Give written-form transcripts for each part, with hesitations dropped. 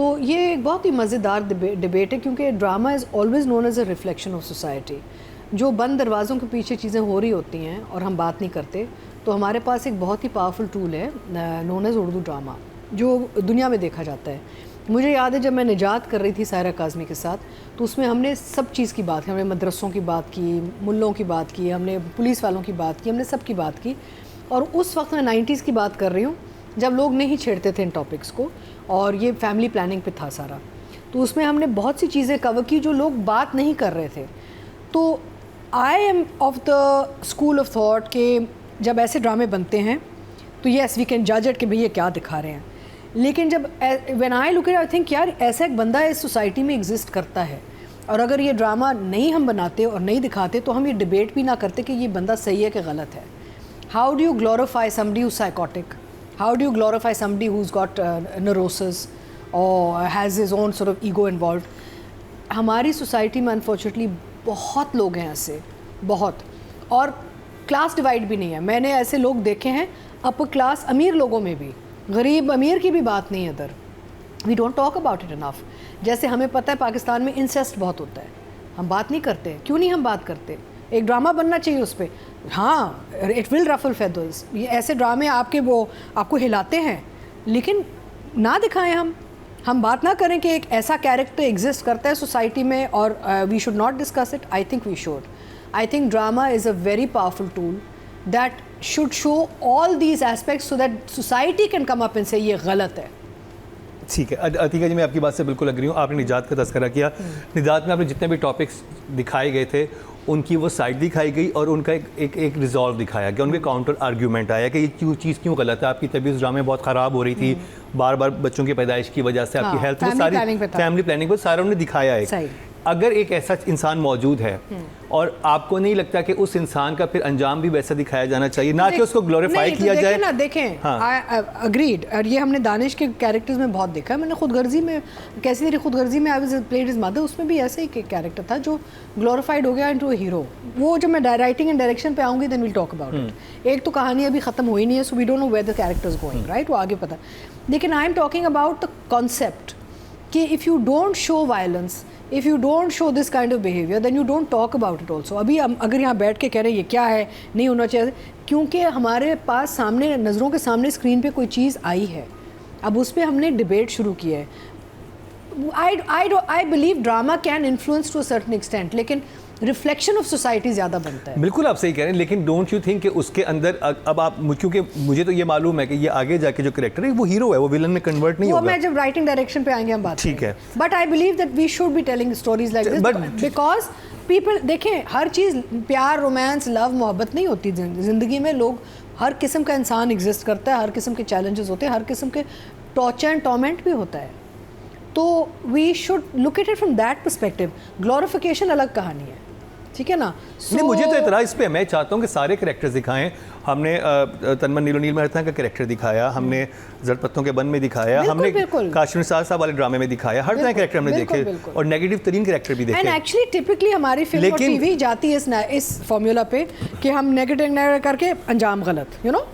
तो ये एक बहुत ही मज़ेदार डिबेट है, क्योंकि drama is always known as a reflection of society. जो बंद दरवाज़ों के पीछे चीज़ें हो रही होती हैं और हम बात नहीं करते, तो हमारे पास एक बहुत ही पावरफुल टूल है नोन एज उर्दू ड्रामा, जो दुनिया में देखा जाता है। मुझे याद है जब मैं निजात कर रही थी सायरा काज़मी के साथ, तो उसमें हमने सब चीज़ की बात की, हमने मदरसों की बात की, मुल्लों की बात की, हमने पुलिस वालों की बात की, हमने सब की बात की। और उस वक्त मैं 90s की बात कर रही हूँ, जब लोग नहीं छेड़ते थे इन टॉपिक्स को, और ये फैमिली प्लानिंग पे था सारा। तो उसमें हमने बहुत सी चीज़ें कवर की जो लोग बात नहीं कर रहे थे। तो I am of the school of thought के जब ऐसे ड्रामे बनते हैं तो येस वी कैन जज इट कि भैया क्या दिखा रहे हैं, लेकिन जब when I look at I think यार ऐसा एक बंदा इस सोसाइटी में एग्जिस्ट करता है, और अगर ये ड्रामा नहीं हम बनाते और नहीं दिखाते तो हम ये डिबेट भी ना करते कि ये बंदा सही है कि गलत है। How do you glorify somebody who's psychotic, how do you glorify somebody who's got neurosis और has his own sort of ego involve. हमारी सोसाइटी में अनफॉर्चुनेटली बहुत लोग हैं ऐसे, बहुत, और क्लास डिवाइड भी नहीं है। मैंने ऐसे लोग देखे हैं अपर क्लास अमीर लोगों में भी, गरीब अमीर की भी बात नहीं है इधर। We don't talk about it enough. जैसे हमें पता है पाकिस्तान में इंसेस्ट बहुत होता है, हम बात नहीं करते। क्यों नहीं हम बात करते? एक ड्रामा बनना चाहिए उस पर। हाँ, इट विल रफल फेदर्स, ये ऐसे ड्रामे आपके वो आपको हिलाते हैं, लेकिन ना दिखाएं हम बात ना करें कि एक ऐसा कैरेक्टर एग्जिस्ट करता है सोसाइटी में और we should not discuss it. I think we should. I think drama is a very powerful tool that should show all these aspects so that society can come up and say ये गलत है। ठीक है अतीका जी, मैं आपकी बात से बिल्कुल एग्री हूँ। आपने निजात का तस्करा किया, निजात में आपने जितने भी टॉपिक्स दिखाए गए थे उनकी वो साइड दिखाई गई और उनका एक रिजॉल्व दिखाया गया, उनके काउंटर आर्ग्यूमेंट आया कि ये चीज़ क्यों गलत है। आपकी तबीयत ड्रामे बहुत ख़राब हो रही थी, बार बार बच्चों की पैदाइश की वजह से आपकी हेल्थ, वो सारी फैमिली प्लानिंग पर सारा उन्होंने दिखाया है। अगर एक ऐसा इंसान मौजूद है और आपको नहीं लगता कि उस इंसान का फिर अंजाम भी वैसा दिखाया जाना चाहिए, ना कि उसको ग्लोरीफाई किया जाए? ना देखें, अग्रीड। और ये हमने दानिश के कैरेक्टर्स में बहुत देखा है। मैंने खुदगर्जी में, कैसी तेरी खुदगर्जी में I was played his mother, उसमें भी ऐसे ही कैरेक्टर था जो ग्लोरीफाइड हो गया इनटू अ हीरो। वो जब मैं राइटिंग एंड डायरेक्शन पे आऊँगी then will talk about it. एक तो कहानी अभी ख़त्म हुई नहीं है, so we don't know where the characters going, right, वो आगे पता। लेकिन I am talking about the concept कि if you don't show violence, if you don't show this kind of behaviour then you don't talk about it also. अभी हम अगर यहाँ बैठ के कह रहे हैं ये क्या है, नहीं होना चाहिए, क्योंकि हमारे पास सामने, नज़रों के सामने स्क्रीन पे कोई चीज़ आई है, अब उस पर हमने डिबेट शुरू की है। I believe drama can influence to a certain extent, लेकिन रिफ्लेक्शन ऑफ सोसाइटी ज़्यादा बनता है। बिल्कुल आप सही कह रहे हैं, लेकिन डोंट यू थिंक कि उसके अंदर अब आप, क्योंकि मुझे तो ये मालूम है कि ये आगे जाके जो कैरेक्टर है वो हीरो है, वो विलन में कन्वर्ट नहीं होगा। वो मैं जब राइटिंग डायरेक्शन पे आएंगे हम बात ठीक है, but I believe that we should be telling stories like this because people, देखें, हर चीज़ प्यार, रोमांस, लव, मोहब्बत नहीं होती ज़िंदगी में। लोग, हर किस्म का इंसान एग्जिस्ट करता है, हर किस्म के चैलेंजेस होते हैं, हर किस्म के टॉर्चर एंड टॉर्मेंट भी होता है। तो we should look at it from that perspective. Glorification अलग कहानी है, ठीक है ना। नहीं, मुझे तो इतराज़ इस पे, मैं चाहता हूँ कि सारे कैरेक्टर्स दिखाएं। हमने तनमन नीलो नील मेहता का कैरेक्टर दिखाया, हमने जड़ पत्तों के बन में दिखाया, हमने काशिफ साहब वाले ड्रामे में दिखाया, हर तरह कैरेक्टर हमने देखे और नेगेटिव तरीन कैरेक्टर भी देखे। एंड एक्चुअली टिपिकली हमारी फिल्म और टीवी जाती है इस फॉर्मूला पे कि हम नेगेटिव करके अंजाम गलत, यू नो,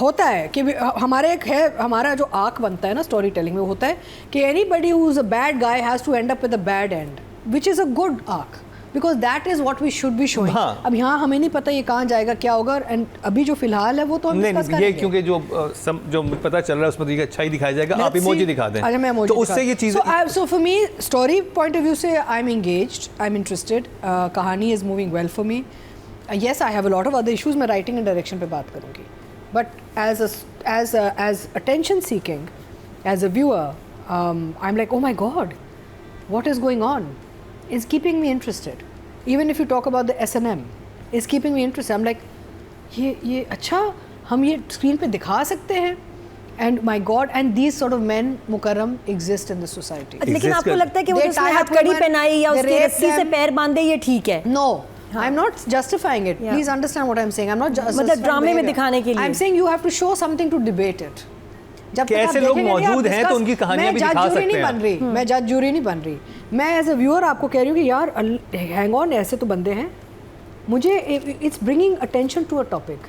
होता है कि हमारे एक है, हमारा जो आर्क बनता है ना स्टोरी टेलिंग में, होता है कि anybody who is a bad guy has to end up with a bad end, which is a good arc, because that is what we should be showing. अब यहाँ हमें नहीं पता ये कहाँ जाएगा, क्या होगा, एंड अभी जो फिलहाल है वो तो हम डिस्कस करेंगे। ये क्योंकि जो पता चल रहा है उसमें तो अच्छा ही दिखाया जाएगा। आप इमोजी दिखा दें। अच्छा, मैं इमोजी, तो उससे ये चीज़, so for me story point of view से I am engaged, I am interested, कहानी is moving well for me. Yes, I have a lot of other issues, मैं राइटिंग एंड डायरेक्शन पे बात करूँगी, but as attention seeking, as a viewer, I'm like, oh my God, what is going on? It's keeping me interested. Even if you talk about the S&M, it's keeping me interested. I'm like, ये अच्छा हम ये screen पे दिखा सकते हैं, and my God, and these sort of men Mukarram exist in the society. लेकिन आपको लगता है कि वो उसने हथकड़ी पहनाई या उसकी रस्सी से पैर बांधे ये ठीक है? No. I'm not justifying it. Please understand what I'm saying. I'm not justifying. मतलब ड्रामे में दिखाने के लिए. I'm saying you have to show something to debate it. जब कैसे लोग मौजूद हैं तो उनकी कहानियां भी दिखा सकते हैं। मैं जज जूरी नहीं बन रही, मैं एज अ व्यूअर आपको कह रही हूँ कि यार हैंग ऑन, ऐसे तो बंदे हैं। मुझे it's bringing attention to a topic,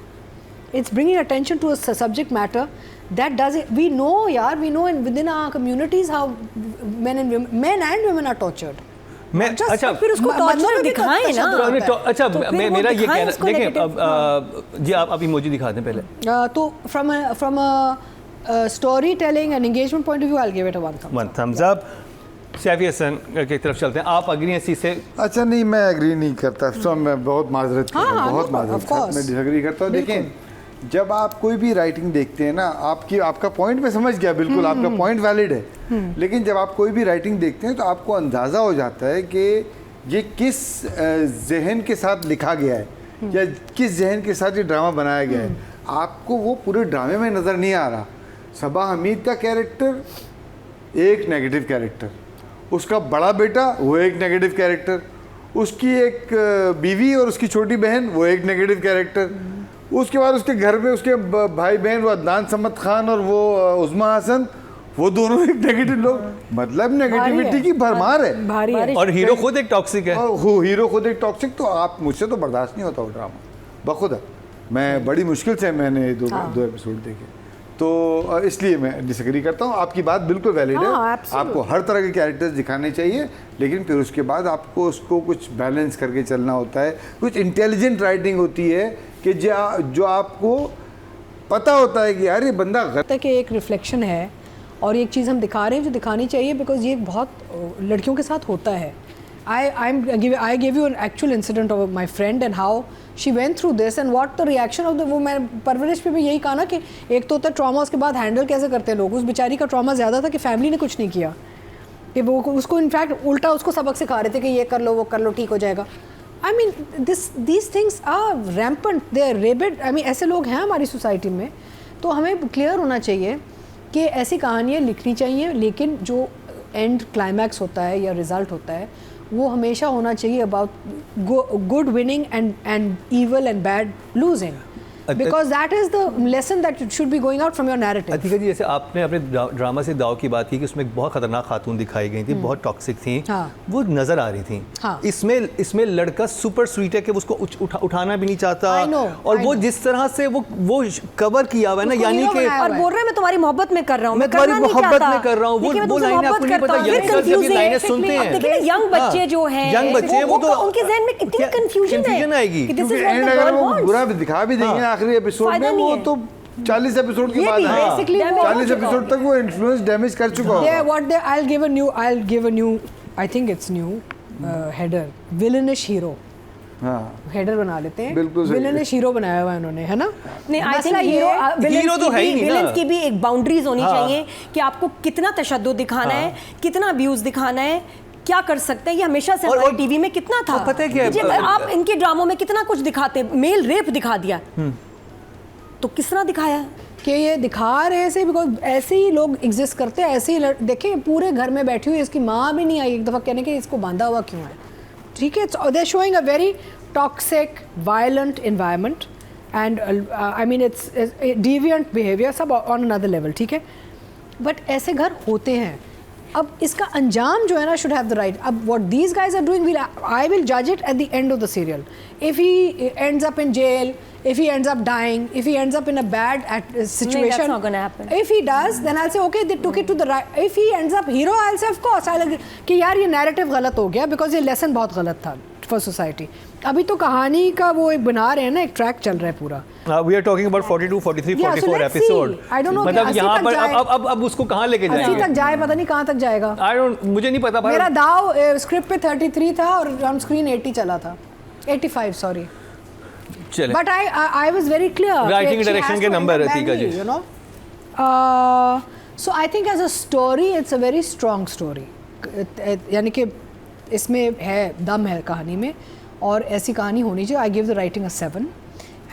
it's bringing attention to a subject matter that does it. We know यार, we know within our communities how men and women are tortured. मैं अच्छा फिर उसको टॉर्चर दिखाएं ना। अच्छा मेरा ये कहना, देखें negative, अब जी आप इमोजी दिखा दें पहले। तो from a storytelling and engagement point of view, I'll give it a 1 thumbs up. Saifi Hasan की तरफ चलते हैं, आप अग्री हैं इसी से? अच्छा नहीं, मैं एग्री नहीं करता, तो मैं बहुत माजरत करता हूं, बहुत माजरत करता हूं, मैं डिसएग्री करता हूं। देखें, जब आप कोई भी राइटिंग देखते हैं ना, आपका पॉइंट मैं समझ गया, बिल्कुल आपका पॉइंट वैलिड है, लेकिन जब आप कोई भी राइटिंग देखते हैं तो आपको अंदाज़ा हो जाता है कि ये किस जहन के साथ लिखा गया है या किस जहन के साथ ये ड्रामा बनाया गया है। आपको वो पूरे ड्रामे में नज़र नहीं आ रहा। सबा हमीद का कैरेक्टर एक नेगेटिव कैरेक्टर, उसका बड़ा बेटा वो एक नेगेटिव कैरेक्टर, उसकी एक बीवी और उसकी छोटी बहन वो एक नेगेटिव कैरेक्टर, उसके बाद उसके घर में उसके भाई बहन वो अदनान समद खान और वो उस्मा हसन, वो दोनों एक नेगेटिव लोग, मतलब नेगेटिविटी की भरमार है। भारी है। और हीरो खुद एक टॉक्सिक है। हीरो खुद एक टॉक्सिक, तो आप मुझसे तो बर्दाश्त नहीं होता वो ड्रामा बखुद। मैं बड़ी मुश्किल से मैंने दो एपिसोड देखे, तो इसलिए मैं डिसएग्री करता हूँ। आपकी बात बिल्कुल वैलिड है, आपको हर तरह के कैरेक्टर्स दिखाने चाहिए, लेकिन फिर उसके बाद आपको उसको कुछ बैलेंस करके चलना होता है। कुछ इंटेलिजेंट राइटिंग होती है कि जो आपको पता होता है कि यार ये बंदा गलत कि एक रिफ्लेक्शन है और एक चीज़ हम दिखा रहे हैं जो दिखानी चाहिए, बिकॉज ये बहुत लड़कियों के साथ होता है। I gave you an actual incident of my friend and how she went through this and what the reaction of the, वो मैं परवरिश पे भी यही कहा ना कि एक तो होता है ट्रॉमा, उसके बाद हैंडल कैसे करते हैं लोग। उस बेचारी का ट्रॉमा ज़्यादा था कि फैमिली ने कुछ नहीं किया, कि वो उसको इनफैक्ट उल्टा उसको सबक सिखा रहे थे कि ये कर लो वो कर लो ठीक हो जाएगा। I mean these things are rampant, they are rabid। I mean ऐसे लोग हैं हमारी सोसाइटी में, तो हमें क्लियर होना चाहिए कि ऐसी कहानियाँ लिखनी चाहिए, लेकिन जो एंड क्लाइमैक्स होता है या रिज़ल्ट होता है वो हमेशा होना चाहिए about good winning and evil and bad losing, because that is the lesson that should be going out from your narrative। Atika ji, जैसे आपने अपने ड्रामा से दाव की बात की कि उसमें बहुत खतरनाक खातून दिखाई गई थी, बहुत टॉक्सिक थी, वो नजर आ रही थी। इसमें लड़का सुपर स्वीट है कि उसको उठाना भी नहीं चाहता, और वो जिस तरह से वो कवर किया हुआ है ना, यानी कि और बोल रहा है मैं तुम्हारी मोहब्बत में कर रहा हूँ, मैं तुम्हारी मोहब्बत में कर रहा हूँ, वो लाइन आपको नहीं पता, लाइनें सुनते हैं। देखिए यंग बच्चे जो हैं, यंग बच्चे वो तो उनके जहन में कितनी कंफ्यूजन आएगी, अगर वो बुरा भी दिखा भी देंगे आखिरी एपिसोड में, वो तो 40 एपिसोड के बाद है, 40 एपिसोड तक वो इन्फ्लुएंस डैमेज कर चुका होगा। I'll give a new, I think it's new header, villainish hero। Header बना लेते हैं, विलेनिश हीरो बनाया हुआ है उन्होंने, है ना? नहीं, आई थिंक हीरो तो है ही नहीं ना। विलेंस की भी एक बाउंड्रीज होनी चाहिए कि आपको कितना तशद्दुद दिखाना है, कितना अब्यूज दिखाना है, क्या कर सकते हैं। ये हमेशा से हमारे टीवी में कितना था, पता है क्या, आप इनके ड्रामों में कितना कुछ दिखाते, मेल रेप दिखा दिया, तो किस तरह दिखाया कि ये दिखा रहे हैं, बिकॉज ऐसे ही लोग एग्जिस्ट करते हैं, ऐसे ही देखें पूरे घर में बैठी हुई, इसकी माँ भी नहीं आई एक दफ़ा कहने कि इसको बांधा हुआ क्यों है, ठीक है? They are showing a very toxic violent environment and I mean it's deviant behaviour, सब ऑन अनदर लेवल, ठीक है? बट ऐसे घर होते हैं। अब इसका अंजाम जो है ना शुड हैव द राइट। अब what these guys are doing, I will जज it at the end of the serial. If he ends up in jail, if he ends up dying, if he ends up in a bad situation, that's not going to happen. If he does, then I'll say okay, they took it to the right. If he ends up hero, I'll say of course I'll agree कि यार ये narrative गलत हो गया, because ये lesson बहुत गलत था for society। अभी तो कहानी का वो एक बना रहे हैं ना, एक ट्रैक चल रहा है पूरा। We are talking about 42, 43, 44 episode। I don't know, मतलब यहाँ पर अब उसको कहाँ लेके जाएंगे? 80 तक जाए, पता नहीं कहाँ तक जाएगा। मुझे नहीं पता। मेरा दाव स्क्रिप्ट पे 33 था और ऑन स्क्रीन 80 चला था, 85 sorry. But I was very clear. Writing direction के नंबर है, ठीक है जी। You know, so I think as a story, it's a very strong story। यानी कि इसमें है दम है कहानी में, और ऐसी कहानी होनी चाहिए। I give the writing a 7,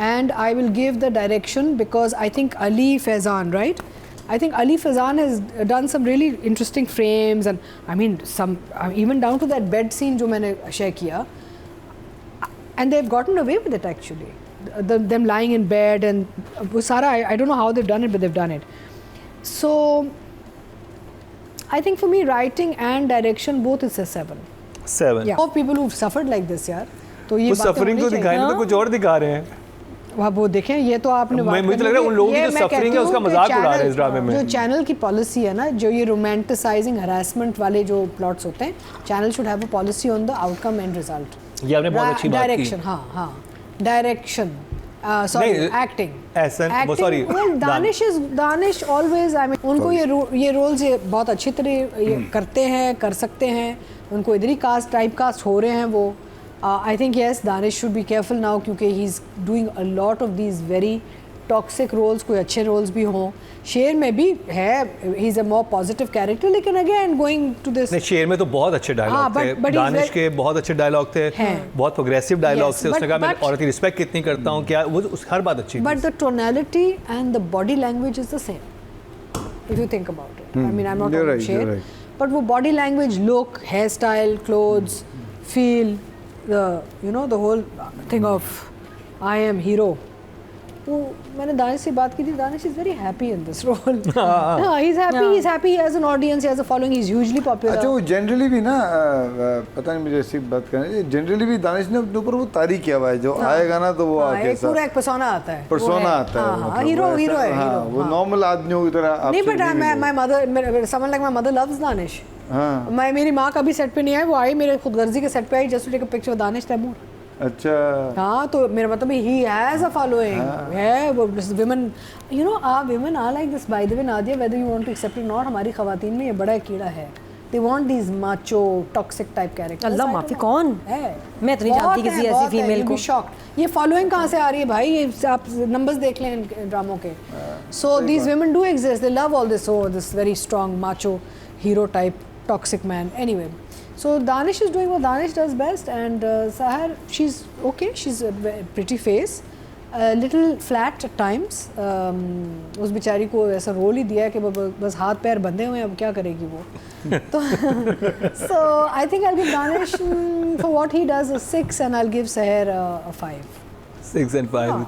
and I will give the direction because I think Ali Faizan, right? I think Ali Faizan has done some really interesting frames, and I mean some even down to that bed scene जो मैंने share किया। And they've gotten away with it actually, them lying in bed and Sara, I don't know how they've done it, but they've done it. So I think for me writing and direction both is a 7. Yeah, of people who've suffered like this यार, तो ये वो suffering तो दिखाई नहीं, तो कुछ और दिखा रहे हैं। वो देखें, ये तो आपने बात मुझे कर लग रहा है ली उन लोगों कि की ये जो मैं suffering कहती है उसका हूँ कि मजाक उड़ा रहे हैं चैनल- इस ड्रामे में। जो चैनल की पॉलिसी है ना, जो ये रोमांटिसाइजिंग हरासमेंट वाले जो प्लॉट्स होते हैं, channel should have a policy on the outcome and result. ये आपने बहुत अच्छी बात की। डायरेक्शन, हाँ, डायरेक्शन, सॉरी, नहीं, acting, sorry, Danish always, I mean उनको ये रोल्स ये बहुत अच्छी तरह ये करते हैं, कर सकते हैं, उनको इधर ही कास्ट टाइप कास्ट हो रहे हैं वो। I think yes, Danish should be careful now, क्योंकि he is doing a lot of these very toxic roles, कोई अच्छे रोल्स भी हों। शेर में भी है, he is a more positive character, लेकिन अगेन गोइंग टू दिस, नहीं, शेर में तो बहुत अच्छे डायलॉग थे, but दानिश he's के बहुत अच्छे डायलॉग थे, बहुत प्रोग्रेसिव डायलॉग Yes, थे। उसने कहा मैं but- औरत की रिस्पेक्ट कितनी करता हूँ, क्या वो हर बात अच्छी but थी। the tonality and the body language is the same, if you think about it. I mean, I'm not You're talking right, Sher, you're right. but वो body language, look, hairstyle, clothes, feel, the whole thing of I am hero. वो मैंने दानिश से बात की थी, Danish is very happy in this role. He is happy, he has an audience, he has a following, he is hugely popular. अच्छा, वो generally भी ना पता नहीं मुझे ऐसी बात करनी, जनरली भी दानिश ने अपने ऊपर वो तारीफ किया हुआ है, जो आएगा ना तो वो आके पूरा एक पर्सोना आता है, पर्सोना आता है, हाँ, हीरो है, हाँ, वो नॉर्मल आदमियों की तरह। नहीं, but my mother, someone like my mother loves Danish. हाँ, मेरी माँ कभी सेट पे नहीं आई, वो आई मेरे खुदगर्जी के सेट पे आई, just to take a picture with Danish Taimur. अच्छा, हाँ, तो मेरा मतलब ही हैज अ फॉलोइंग है, वो women, women are like this, by the way, Nadia, whether you want to accept it or not, हमारी खवातीन में ये बड़ा एक कीड़ा है, they want these macho toxic type characters। अल्लाह माफी, कौन है? मैं तो नहीं जानती किसी ऐसी फीमेल को। शॉक्ड, ये फॉलोइंग कहाँ से आ रही है भाई, ये आप नंबर्स देख लें इन ड्रामों के। So these women do exist, they love all this very strong macho hero type toxic man। Anyway, so Danish is doing what Danish does best, and Sahar, she's okay, she's a pretty face, a little flat at times। उस बेचारी को ऐसा role ही दिया है कि बस हाथ पैर बंधे हुए हैं, अब क्या करेगी वो। तो so I think I'll give Danish for what he does a 6, and I'll give Sahar a 5। 6 and 5,